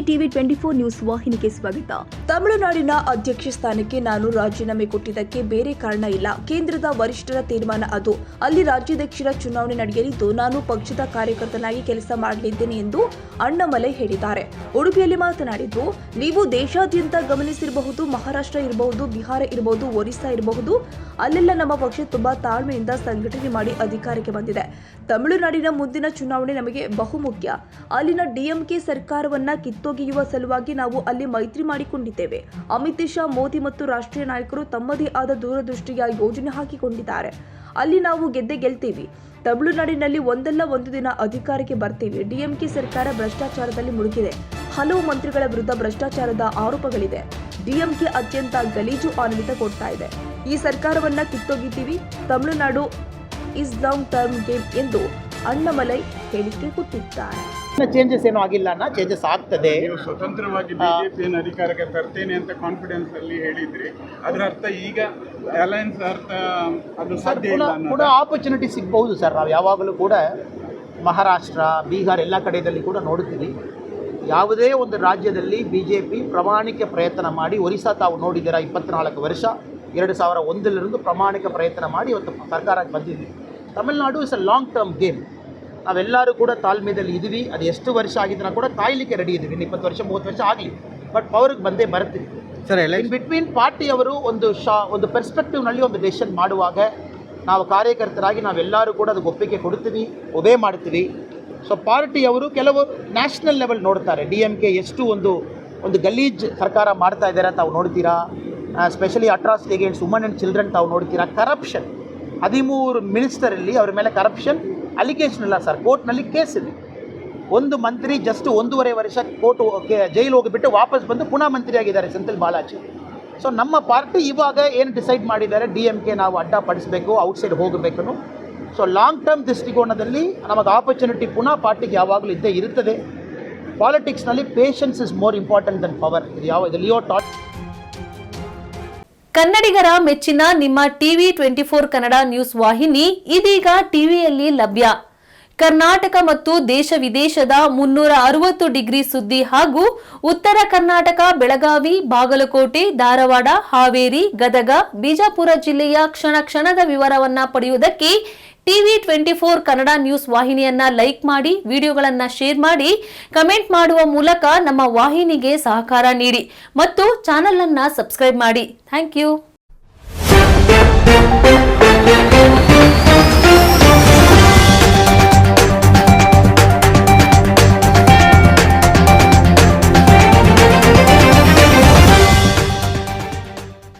TV 24 news ವಾಹಿನಿಗೆ ಸ್ವಾಗತ. ತಮಿಳುನಾಡಿನ ಅಧ್ಯಕ್ಷ ಸ್ಥಾನಕ್ಕೆ ನಾನು ರಾಜೀನಾಮೆ ಕೊಟ್ಟಿದ್ದಕ್ಕೆ ಬೇರೆ ಕಾರಣ ಇಲ್ಲ. ಕೇಂದ್ರದ ವರಿಷ್ಠರ ತೀರ್ಮಾನ ಅದು. ಅಲ್ಲಿ ರಾಜ್ಯಾಧ್ಯಕ್ಷರ ಚುನಾವಣೆ ನಡೆಯಲಿದ್ದು ನಾನು ಪಕ್ಷದ ಕಾರ್ಯಕರ್ತನಾಗಿ ಕೆಲಸ ಮಾಡಲಿದ್ದೇನೆ ಎಂದು ಅಣ್ಣಾಮಲೈ ಹೇಳಿದ್ದಾರೆ. ಉಡುಪಿಯಲ್ಲಿ ಮಾತನಾಡಿದ್ದು, ನೀವು ದೇಶಾದ್ಯಂತ ಗಮನಿಸಿರಬಹುದು, ಮಹಾರಾಷ್ಟ್ರ ಇರಬಹುದು, ಬಿಹಾರ ಇರಬಹುದು, ಒರಿಸ್ಸಾ ಇರಬಹುದು, ಅಲ್ಲೆಲ್ಲ ನಮ್ಮ ಪಕ್ಷ ತುಂಬಾ ತಾಳ್ಮೆಯಿಂದ ಸಂಘಟನೆ ಮಾಡಿ ಅಧಿಕಾರಕ್ಕೆ ಬಂದಿದೆ. ತಮಿಳುನಾಡಿನ ಮುಂದಿನ ಚುನಾವಣೆ ನಮಗೆ ಬಹುಮುಖ್ಯ. ಅಲ್ಲಿನ ಡಿಎಂಕೆ ಸರ್ಕಾರವನ್ನ ಕಿತ್ತೊಗೆಯುವ ಸಲುವಾಗಿ ನಾವು ಅಲ್ಲಿ ಮೈತ್ರಿ ಮಾಡಿಕೊಂಡಿದ್ದೇವೆ. ಅಮಿತ್ ಶಾ, ಮೋದಿ ಮತ್ತು ರಾಷ್ಟ್ರೀಯ ನಾಯಕರು ತಮ್ಮದೇ ಆದ ದೂರದೃಷ್ಟಿಯ ಯೋಜನೆ ಹಾಕಿಕೊಂಡಿದ್ದಾರೆ. ಅಲ್ಲಿ ನಾವು ಗೆಲ್ತೀವಿ. ತಮಿಳುನಾಡಿನಲ್ಲಿ ಒಂದಲ್ಲ ಒಂದು ದಿನ ಅಧಿಕಾರಕ್ಕೆ ಬರ್ತೀವಿ. ಡಿಎಂಕೆ ಸರ್ಕಾರ ಭ್ರಷ್ಟಾಚಾರದಲ್ಲಿ ಮುಳುಗಿದೆ. ಹಲವು ಮಂತ್ರಿಗಳ ವಿರುದ್ಧ ಭ್ರಷ್ಟಾಚಾರದ ಆರೋಪಗಳಿದೆ. ಡಿಎಂಕೆ ಅತ್ಯಂತ ಗಲೀಜು ಆಡಳಿತ ಕೊಡ್ತಾ ಇದೆ. ಈ ಸರ್ಕಾರವನ್ನ ಕಿತ್ತೊಗಿತೀವಿ. Tamil Nadu is long term game ಎಂದು ಅಣ್ಣಾಮಲೈ ಹೇಳಿಕೆ ಕೊಟ್ಟಿದ್ದಾರೆ. ಚೇಂಜಸ್ ಏನೂ ಆಗಿಲ್ಲ ಅಣ್ಣ, ಚೇಂಜಸ್ ಆಗ್ತದೆ. ನೀವು ಸ್ವತಂತ್ರವಾಗಿ ಬಿಜೆಪಿಯನ್ನು ಅಧಿಕಾರಕ್ಕೆ ತರ್ತೇನೆ ಅಂತ ಕಾನ್ಫಿಡೆನ್ಸ್ ಅಲ್ಲಿ ಹೇಳಿದ್ರಿ. ಅದರ ಅರ್ಥ ಈಗ ಅಲಯನ್ಸ್ ಅರ್ಥ ಅದು ಸಾಧ್ಯ ಇಲ್ಲ ಕೂಡ ಆಪರ್ಚುನಿಟಿ ಸಿಗಬಹುದು ಸರ್. ನಾವು ಯಾವಾಗಲೂ ಕೂಡ ಮಹಾರಾಷ್ಟ್ರ, ಬಿಹಾರ್ ಎಲ್ಲ ಕಡೆಯಲ್ಲಿ ಕೂಡ ನೋಡುತ್ತೀವಿ. ಯಾವುದೇ ಒಂದು ರಾಜ್ಯದಲ್ಲಿ ಬಿಜೆಪಿ ಪ್ರಾಮಾಣಿಕ ಪ್ರಯತ್ನ ಮಾಡಿ, ಒರಿಸ್ಸಾ ತಾವು ನೋಡಿದ್ದೀರಾ, 24 ವರ್ಷ 2001 ಪ್ರಾಮಾಣಿಕ ಪ್ರಯತ್ನ ಮಾಡಿ ಇವತ್ತು ಸರ್ಕಾರಕ್ಕೆ ಬಂದಿದ್ವಿ. Tamil Nadu is a long term game. ನಾವೆಲ್ಲರೂ ಕೂಡ ತಾಳ್ಮೆಯಲ್ಲಿ ಇದ್ದೀವಿ. ಅದು ಎಷ್ಟು ವರ್ಷ ಆಗಿದ್ರೂ ಕೂಡ ಕಾಯಲಿಕ್ಕೆ ರೆಡಿ ಇದ್ದೀವಿ. 20 ವರ್ಷ 30 ವರ್ಷ ಆಗಲಿ, ಬಟ್ ಪವರ್ಗೆ ಬಂದೇ ಬರ್ತೀವಿ ಸರ್. ಇನ್ ಬಿಟ್ವೀನ್ ಪಾರ್ಟಿಯವರು ಒಂದು ಪರ್ಸ್ಪೆಕ್ಟಿವ್ನಲ್ಲಿ ಒಂದು ಡೆಸಿಷನ್ ಮಾಡುವಾಗ ನಾವು ಕಾರ್ಯಕರ್ತರಾಗಿ ನಾವೆಲ್ಲರೂ ಕೂಡ ಅದಕ್ಕೆ ಒಪ್ಪಿಗೆ ಕೊಡ್ತೀವಿ, ಒಬೇ ಮಾಡ್ತೀವಿ. ಸೊ ಪಾರ್ಟಿಯವರು ಕೆಲವು ನ್ಯಾಷನಲ್ ಲೆವೆಲ್ ನೋಡ್ತಾರೆ. DMK ಎಷ್ಟು ಒಂದು ಗಲೀಜ್ ಸರ್ಕಾರ ಮಾಡ್ತಾ ಇದ್ದಾರೆ ತಾವು ನೋಡ್ತೀರಾ. Specially atrocity against woman and children ತಾವು ನೋಡ್ತೀರಾ. ಕರಪ್ಷನ್ 13 ಮಿನಿಸ್ಟರಲ್ಲಿ ಅವರ ಮೇಲೆ ಕರಪ್ಷನ್ ಅಲಿಗೇಷನ್ ಇಲ್ಲ ಸರ್. ಕೋರ್ಟ್ನಲ್ಲಿ ಕೇಸ್ ಇದೆ. ಒಂದು ಮಂತ್ರಿ ಜಸ್ಟ್ 1.5 ವರ್ಷ ಜೈಲು ಹೋಗಿಬಿಟ್ಟು ವಾಪಸ್ ಬಂದು ಪುನಃ ಮಂತ್ರಿಯಾಗಿದ್ದಾರೆ, ಸೆಂಥಿಲ್ ಬಾಲಾಜಿ. ಸೊ ನಮ್ಮ ಪಾರ್ಟಿ ಇವಾಗ ಏನು ಡಿಸೈಡ್ ಮಾಡಿದ್ದಾರೆ, DMK ನಾವು ಅಡ್ಡಪಡಿಸಬೇಕು, ಔಟ್ಸೈಡ್ ಹೋಗಬೇಕು. ಸೊ ಲಾಂಗ್ ಟರ್ಮ್ ದೃಷ್ಟಿಕೋನದಲ್ಲಿ ನಮಗೆ ಆಪರ್ಚುನಿಟಿ ಪುನಃ ಪಾರ್ಟಿಗೆ ಯಾವಾಗಲೂ ಇದ್ದೇ ಇರುತ್ತದೆ. ಪಾಲಿಟಿಕ್ಸ್ನಲ್ಲಿ patience is more important than power. ಇದು ಲಿಯೋ ಟಾಟ್. ಕನ್ನಡಿಗರ ಮೆಚ್ಚಿನ ನಿಮ್ಮ ಟಿವಿ 24 ಕನ್ನಡ ನ್ಯೂಸ್ ವಾಹಿನಿ ಇದೀಗ ಟಿವಿಯಲ್ಲಿ ಲಭ್ಯ. ಕರ್ನಾಟಕ ಮತ್ತು ದೇಶ ವಿದೇಶದ 360 ಡಿಗ್ರಿ ಸುದ್ದಿ ಹಾಗೂ ಉತ್ತರ ಕರ್ನಾಟಕ, ಬೆಳಗಾವಿ, ಬಾಗಲಕೋಟೆ, ಧಾರವಾಡ, ಹಾವೇರಿ, ಗದಗ, ಬಿಜಾಪುರ ಜಿಲ್ಲೆಯ ಕ್ಷಣದ ವಿವರವನ್ನ ಪಡೆಯುವುದಕ್ಕೆ ಟಿವಿ 24 ಕನ್ನಡ ನ್ಯೂಸ್ ವಾಹಿನಿಯನ್ನ ಲೈಕ್ ಮಾಡಿ, ವಿಡಿಯೋಗಳನ್ನ ಶೇರ್ ಮಾಡಿ, ಕಮೆಂಟ್ ಮಾಡುವ ಮೂಲಕ ನಮ್ಮ ವಾಹಿನಿಗೆ ಸಹಕಾರ ನೀಡಿ ಮತ್ತು ಚಾನೆಲ್ ಅನ್ನ ಸಬ್ಸ್ಕ್ರೈಬ್ ಮಾಡಿ. Thank you.